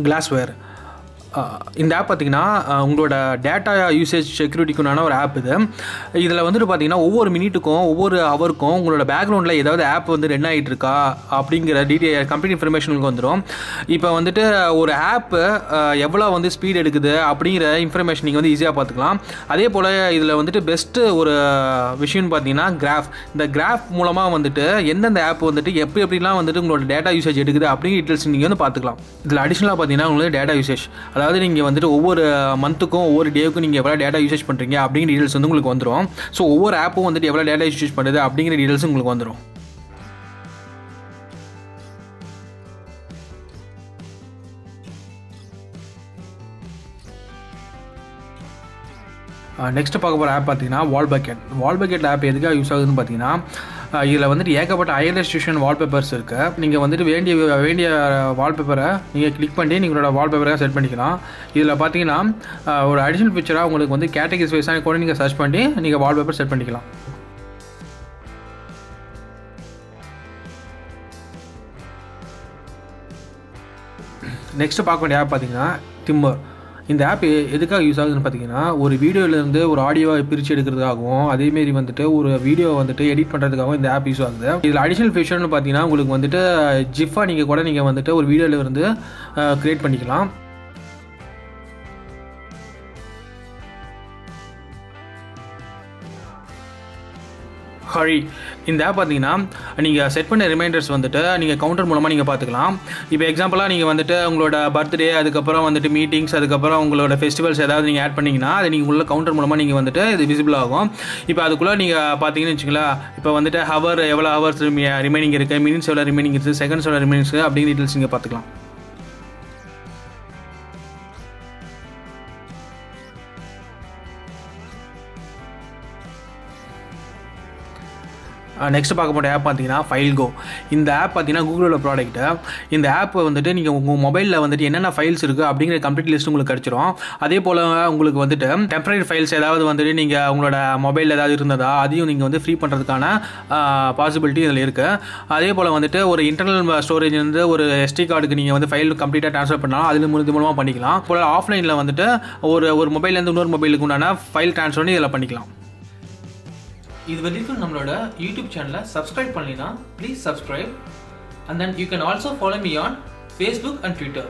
GlassWire. இந்த app பார்த்தீங்கன்னா உங்களோட டேட்டா யூசேஜ் செக்யூரிட்டிக்குண்டான ஒரு ஆப் இது. இதில் வந்துட்டு பார்த்தீங்கன்னா ஒவ்வொரு மினிட்டுக்கும் ஒவ்வொரு ஹவருக்கும் உங்களோட பேக்ரவுண்டில் ஏதாவது ஆப் வந்து ரன் ஆகிட்டு இருக்கா அப்படிங்கிற டீட்டெயில் கம்ப்ளீட் இன்ஃபர்மேஷனுக்கு வந்துடும். இப்போ வந்துட்டு ஒரு ஆப்பு எவ்வளோ வந்து ஸ்பீட் எடுக்குது அப்படிங்கிற இன்ஃபர்மேஷன் நீங்கள் வந்து ஈஸியாக பார்த்துக்கலாம். அதே போல் இதில் வந்துட்டு பெஸ்ட்டு ஒரு விஷயம்னு பார்த்தீங்கன்னா கிராஃப். இந்த கிராஃப் மூலமாக வந்துட்டு எந்தெந்த ஆப் வந்துட்டு எப்படிலாம் வந்துட்டு உங்களோட டேட்டா யூசேஜ் எடுக்குது அப்படிங்கிற டீட்டெயில்ஸ் நீங்கள் வந்து பார்த்துக்கலாம். இதில் அடிஷ்னலாக பார்த்தீங்கன்னா உங்களுக்கு டேட்டா யூசேஜ், அதாவது நீங்கள் வந்துட்டு ஒவ்வொரு மந்த்துக்கும் ஒவ்வொரு டேவுக்கும் நீங்கள் எவ்வளோ டேட்டா யூசேஜ் பண்ணுறீங்க அப்படிங்கிற டீட்டெயில்ஸ் வந்து உங்களுக்கு வந்துடும். ஸோ ஒவ்வொரு ஆப்பும் வந்துட்டு எவ்வளோ டேட்டா யூசேஜ் பண்ணுறது அப்படிங்கிற டீட்டெயில்ஸ் உங்களுக்கு வந்துடும். நெக்ஸ்ட் பார்க்க போகிற ஆப் பார்த்தீங்கன்னா வால்பக்கெட் ஆப் எதுக்காக யூஸ் ஆகுதுன்னு பார்த்தீங்கன்னா இதில் வந்துட்டு ஏகப்பட்ட ஹையர் ரெஸ்ட்ரிக்ஷன் வால்பேப்பர்ஸ் இருக்குது. நீங்கள் வந்துட்டு வேண்டிய வால்பேப்பரை நீங்கள் கிளிக் பண்ணி நீங்களோட வால்பேப்பரை செட் பண்ணிக்கலாம். இதில் பார்த்தீங்கன்னா ஒரு அடிஷனல் ஃபீச்சராக உங்களுக்கு வந்து கேட்டகரிஸ் வைஸாக கூட நீங்கள் சர்ச் பண்ணி நீங்கள் வால்பேப்பர் செட் பண்ணிக்கலாம். நெக்ஸ்ட்டு பார்க்க வேண்டிய ஆப் பார்த்தீங்கன்னா Timbre. இந்த ஆப் எதுக்காக யூஸ் ஆகுதுன்னு பார்த்தீங்கன்னா ஒரு வீடியோலேருந்து ஒரு ஆடியோவை பிரித்து எடுக்கிறதுக்காகவும் அதேமாரி வந்துட்டு ஒரு வீடியோவை வந்துட்டு எடிட் பண்ணுறதுக்காகவும் இந்த ஆப் யூஸ் ஆகுது. இதில் அடிஷனல் ஃபீச்சர்னு பார்த்தீங்கன்னா உங்களுக்கு வந்துட்டு ஜிஃபாக நீங்கள் வந்துட்டு ஒரு வீடியோவிலேருந்து க்ரியேட் பண்ணிக்கலாம். இந்த ஆப் பார்த்தீங்கன்னா நீங்கள் செட் பண்ண ரிமைண்டர்ஸ் வந்துட்டு நீங்கள் கவுண்டர் மூலமாக நீங்கள் பார்த்துக்கலாம். இப்போ எக்ஸாம்பிளாக நீங்கள் வந்துட்டு உங்களோட பர்த்டே, அதுக்கப்புறம் வந்துட்டு மீட்டிங்ஸ், அதுக்கப்புறம் உங்களோட ஃபெஸ்டிவல்ஸ் ஏதாவது நீங்கள் ஆட் பண்ணிங்கன்னா அது நீங்கள் உள்ள கவுண்டர் மூலமாக நீங்கள் வந்துட்டு இது விசிபிள் ஆகும். இப்போ அதுக்குள்ளே நீங்கள் பார்த்தீங்கன்னு வச்சுங்களேன், இப்போ வந்துட்டு எவ்வளோ ஹவர்ஸ் ரிமைனிங் இருக்குது, மினிட்ஸ் எவ்வளோ ரிமைனிங் இருக்குது, செகண்ட்ஸ் எவ்வளோ ரிமைனிங் இருக்குது அப்படிங்கிற டீட்டெயில்ஸ் நீங்கள் பார்த்துக்கலாம். நெக்ஸ்ட் பார்க்க போகிற ஆப் பார்த்தீங்கன்னா FileGo. இந்த ஆப் பார்த்தீங்கன்னா கூகுளோட ப்ராடக்ட்டு. இந்த ஆப் வந்துட்டு நீங்கள் உங்கள் மொபைலில் வந்துட்டு என்னென்ன ஃபைல்ஸ் இருக்குது அப்படிங்கிற கம்ப்ளீட் லிஸ்ட் உங்களுக்கு கிடச்சிரும். அதே போல் உங்களுக்கு வந்துட்டு டெம்பரரி ஃபைல்ஸ் ஏதாவது வந்துட்டு நீங்கள் உங்களோட மொபைலில் ஏதாவது இருந்ததா அதையும் நீங்கள் வந்து ஃப்ரீ பண்ணுறதுக்கான பாசிபிலிட்டி இதில் இருக்குது. அதே போல் வந்துட்டு ஒரு இன்டர்னல் ஸ்டோரேஜ் வந்து ஒரு SD கார்டுக்கு நீங்கள் வந்து ஃபைல் கம்ப்ளீட்டாக ட்ரான்ஸ்ஃபர் பண்ணாலும் அதில் மூலமாக பண்ணிக்கலாம். போல் ஆஃப்லைனில் வந்துட்டு ஒரு மொபைல்லேருந்து இன்னொரு மொபைலுக்கு உண்டான ஃபைல் ட்ரான்ஸ்ஃபர் இதில் பண்ணிக்கலாம். இது வரைக்கும் நம்மளோட யூடியூப் சேனலை சப்ஸ்கிரைப் பண்ணலைன்னா please subscribe, and then you can also follow me on Facebook and Twitter.